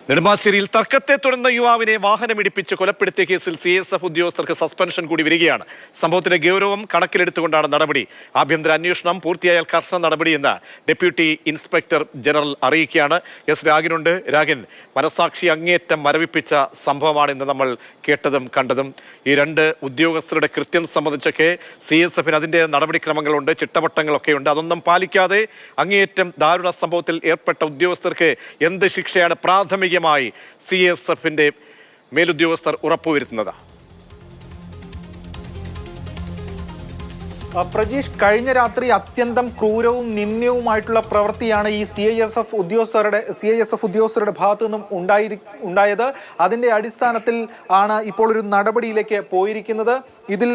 നെടുമ്പാശ്ശേരിയിൽ തർക്കത്തെ തുടർന്ന് യുവാവിനെ വാഹനമിടിപ്പിച്ച് കൊലപ്പെടുത്തിയ കേസിൽ CSF ഉദ്യോഗസ്ഥർക്ക് സസ്പെൻഷൻ കൂടി വരികയാണ്. സംഭവത്തിന്റെ ഗൗരവം കണക്കിലെടുത്തുകൊണ്ടാണ് നടപടി. ആഭ്യന്തര അന്വേഷണം പൂർത്തിയായാൽ കർശന നടപടിയെന്ന് ഡെപ്യൂട്ടി ഇൻസ്പെക്ടർ ജനറൽ അറിയിക്കുകയാണ്. രാഗിനുണ്ട്. രാഗിൻ, മനസാക്ഷി അങ്ങേയറ്റം മരവിപ്പിച്ച സംഭവമാണ് ഇന്ന് നമ്മൾ കേട്ടതും കണ്ടതും. ഈ രണ്ട് ഉദ്യോഗസ്ഥരുടെ കൃത്യം സംബന്ധിച്ചൊക്കെ CSFന് അതിൻ്റെ നടപടിക്രമങ്ങളുണ്ട്, ചിട്ടവട്ടങ്ങളൊക്കെ ഉണ്ട്. അതൊന്നും പാലിക്കാതെ അങ്ങേയറ്റം ദാരുണ സംഭവത്തിൽ ഏർപ്പെട്ട ഉദ്യോഗസ്ഥർക്ക് എന്ത് ശിക്ഷയാണ് പ്രാഥമികമായി CSFന്റെ മേലുദ്യോഗസ്ഥർ ഉറപ്പുവരുത്തുന്നത്? പ്രജീഷ്, കഴിഞ്ഞ രാത്രി അത്യന്തം ക്രൂരവും നിന്ദ്യവുമായിട്ടുള്ള പ്രവൃത്തിയാണ് ഈ CISF ഉദ്യോഗസ്ഥരുടെ ഭാഗത്തു നിന്നും ഉണ്ടായത്. അതിന്റെ അടിസ്ഥാനത്തിൽ ആണ് ഇപ്പോൾ ഒരു നടപടിയിലേക്ക് പോയിരിക്കുന്നത്. ഇതിൽ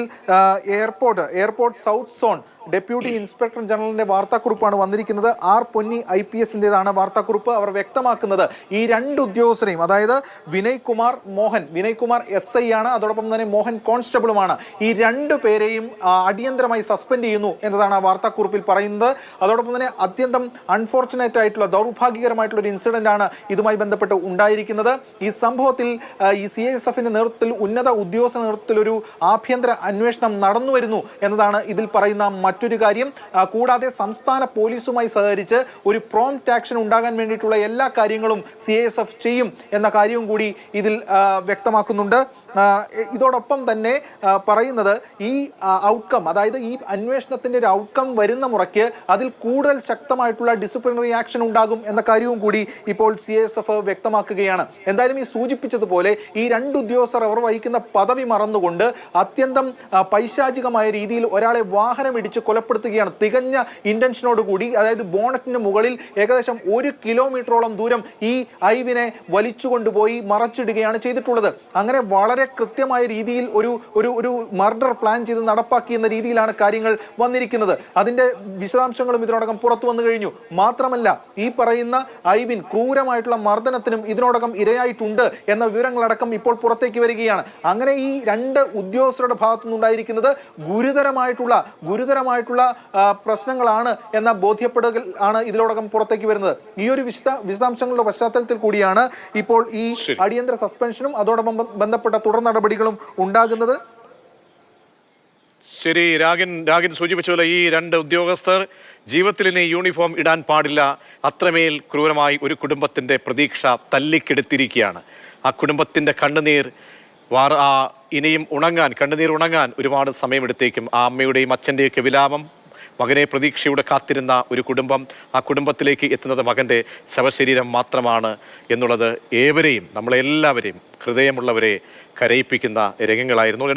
airport south zone deputy inspector ജനറലിന്റെ വാർത്താക്കുറിപ്പാണ് വന്നിരിക്കുന്നത്. ആർ പൊന്നി IPSന്റേതാണ് വാർത്താക്കുറിപ്പ്. അവർ വ്യക്തമാക്കുന്നത് ഈ രണ്ട് ഉദ്യോഗസ്ഥരെയും, അതായത് വിനയ് കുമാർ SI ആണ്, അതോടൊപ്പം തന്നെ മോഹൻ കോൺസ്റ്റബിളുമാണ്. ഈ രണ്ടു പേരെയും അടിയന്തരമായി സസ്പെൻഡ് ചെയ്യുന്നു എന്നതാണ് ആ വാർത്താക്കുറിപ്പിൽ പറയുന്നത്. അതോടൊപ്പം തന്നെ അത്യന്തം അൺഫോർച്ചുനേറ്റ് ആയിട്ടുള്ള ദൗർഭാഗ്യകരമായിട്ടുള്ള ഒരു ഇൻസിഡന്റ് ആണ് ഇതുമായി ബന്ധപ്പെട്ട് ഉണ്ടായിരിക്കുന്നത്. ഈ സംഭവത്തിൽ ഈ CISFന്റെ നേതൃത്വത്തിൽ, ഉന്നത ഉദ്യോഗസ്ഥ നേതൃത്വത്തിൽ ഒരു ആഭ്യന്തര അന്വേഷണം നടന്നു വരുന്നു എന്നതാണ് ഇതിൽ പറയുന്ന മറ്റൊരു കാര്യം. കൂടാതെ സംസ്ഥാന പോലീസുമായി സഹകരിച്ച് ഒരു പ്രോംപ്റ്റ് ആക്ഷൻ ഉണ്ടാകാൻ വേണ്ടിയിട്ടുള്ള എല്ലാ കാര്യങ്ങളും CISF ചെയ്യും എന്ന കാര്യവും കൂടി ഇതിൽ വ്യക്തമാക്കുന്നുണ്ട്. ഇതോടൊപ്പം തന്നെ പറയുന്നത് ഈ ഔട്ട്കം, അതായത് ഈ അന്വേഷണത്തിന്റെ ഒരു ഔട്ട്കം വരുന്ന മുറയ്ക്ക് അതിൽ കൂടുതൽ ശക്തമായിട്ടുള്ള ഡിസിപ്ലിനറി ആക്ഷൻ ഉണ്ടാകും എന്ന കാര്യവും കൂടി ഇപ്പോൾ CISF വ്യക്തമാക്കുകയാണ്. എന്തായാലും ഈ സൂചിപ്പിച്ചതുപോലെ ഈ രണ്ട് ഉദ്യോഗസ്ഥർ അവർ വഹിക്കുന്ന പദവി മറന്നുകൊണ്ട് അത്യന്തം പൈശാചികമായ രീതിയിൽ ഒരാളെ വാഹനം ഇടിച്ച് കൊലപ്പെടുത്തുകയാണ്. തികഞ്ഞ ഇന്റൻഷനോടുകൂടി, അതായത് ബോണറ്റിന് മുകളിൽ ഏകദേശം 1 കിലോമീറ്ററോളം ദൂരം ഈ ഐവിനെ വലിച്ചുകൊണ്ടുപോയി മറച്ചിടുകയാണ് ചെയ്തിട്ടുള്ളത്. അങ്ങനെ വളരെ കൃത്യമായ രീതിയിൽ ഒരു മർഡർ പ്ലാൻ ചെയ്ത് നടപ്പാക്കിയെന്ന രീതിയിലാണ് കാര്യങ്ങൾ വന്നിരിക്കുന്നത്. അതിന്റെ വിശദാംശങ്ങളും ഇതിനോടകം പുറത്തു വന്നു കഴിഞ്ഞു. മാത്രമല്ല, ഈ പറയുന്ന ഐവിൻ ക്രൂരമായിട്ടുള്ള മർദ്ദനത്തിനും ഇതിനോടകം ഇരയായിട്ടുണ്ട് എന്ന വിവരങ്ങളടക്കം ഇപ്പോൾ പുറത്തേക്ക് വരികയാണ്. അങ്ങനെ ഈ രണ്ട് ഉദ്യോഗസ്ഥരുടെ ഭാഗത്തു നിന്നുണ്ടായിരിക്കുന്നത് ഗുരുതരമായിട്ടുള്ള പ്രശ്നങ്ങളാണ് എന്ന ബോധ്യപ്പെടുകൽ ആണ് ഇതിനോടകം പുറത്തേക്ക് വരുന്നത്. ഈ ഒരു വിശദാംശങ്ങളുടെ പശ്ചാത്തലത്തിൽ കൂടിയാണ് ഇപ്പോൾ ഈ അടിയന്തര സസ്പെൻഷനും അതോടൊപ്പം ബന്ധപ്പെട്ട തുടർ നടപടികളും ഉണ്ടാകുന്നത്. ശരി, രാഗിൻ സൂചിപ്പിച്ചപോലെ ഈ രണ്ട് ഉദ്യോഗസ്ഥർ ജീവിതത്തിൽ ഇനി യൂണിഫോം ഇടാൻ പാടില്ല. അത്രമേൽ ക്രൂരമായി ഒരു കുടുംബത്തിന്റെ പ്രതീക്ഷ തല്ലിക്കെടുത്തിരിക്കുകയാണ്. ആ കുടുംബത്തിന്റെ കണ്ണുനീർ ഇനിയും കണ്ണുനീർ ഉണങ്ങാൻ ഒരുപാട് സമയമെടുത്തേക്കും. ആ അമ്മയുടെയും അച്ഛൻ്റെയൊക്കെ വിലാപം, മകനെ പ്രതീക്ഷയോടെ കാത്തിരുന്ന ഒരു കുടുംബം, ആ കുടുംബത്തിലേക്ക് എത്തുന്നത് മകൻ്റെ ശവശരീരം മാത്രമാണ് എന്നുള്ളത് നമ്മളെല്ലാവരെയും ഹൃദയമുള്ളവരെ കരയിപ്പിക്കുന്ന രംഗങ്ങളായിരുന്നു.